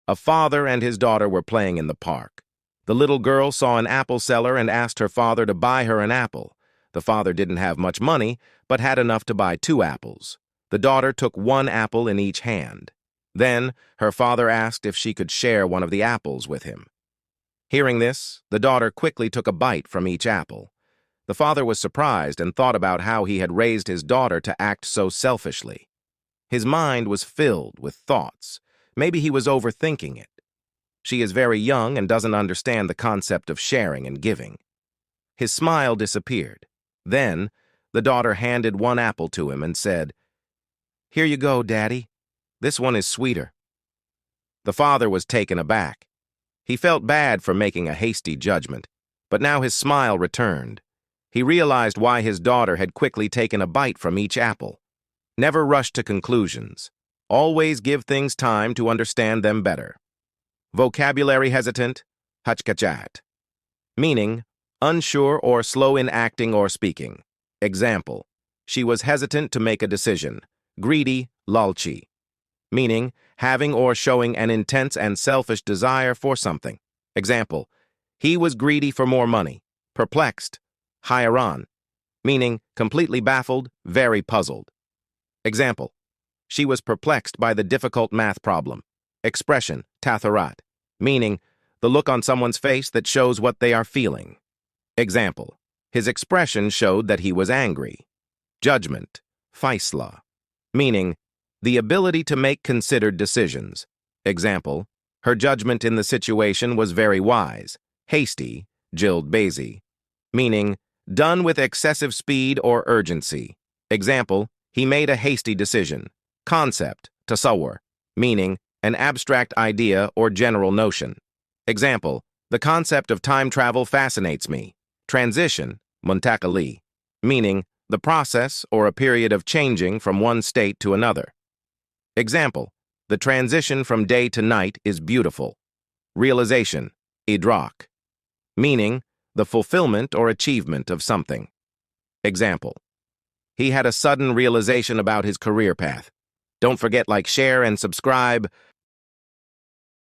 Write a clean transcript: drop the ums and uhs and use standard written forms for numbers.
A father and his daughter were playing in the park. The little girl saw an apple seller and asked her father to buy her an apple. The father didn't have much money, but had enough to buy 2 apples. The daughter took 1 apple in each hand. Then, her father asked if she could share one of the apples with him. Hearing this, the daughter quickly took a bite from each apple. The father was surprised and thought about how he had raised his daughter to act so selfishly. His mind was filled with thoughts. Maybe he was overthinking it. She is very young and doesn't understand the concept of sharing and giving. His smile disappeared. Then, the daughter handed 1 apple to him and said, "Here you go, Daddy. This one is sweeter." The father was taken aback. He felt bad for making a hasty judgment, but now his smile returned. He realized why his daughter had quickly taken a bite from each apple. Never rush to conclusions. Always give things time to understand them better. Vocabulary hesitant, hachkachat. Meaning, unsure or slow in acting or speaking. Example, she was hesitant to make a decision. Greedy, lalchi. Meaning, having or showing an intense and selfish desire for something. Example, he was greedy for more money. Perplexed, hayran. Meaning, completely baffled, very puzzled. Example, she was perplexed by the difficult math problem. Expression, tatharat. Meaning, the look on someone's face that shows what they are feeling. Example, his expression showed that he was angry. Judgment, faisla. Meaning, the ability to make considered decisions. Example, her judgment in the situation was very wise. Hasty, jildbazi. Meaning, done with excessive speed or urgency. Example, he made a hasty decision. Concept, tasawwur. Meaning, an abstract idea or general notion. Example, the concept of time travel fascinates me. Transition, muntakali. Meaning, the process or a period of changing from one state to another. Example, the transition from day to night is beautiful. Realization, idrak. Meaning, the fulfillment or achievement of something. Example, he had a sudden realization about his career path. Don't forget like, share, and subscribe.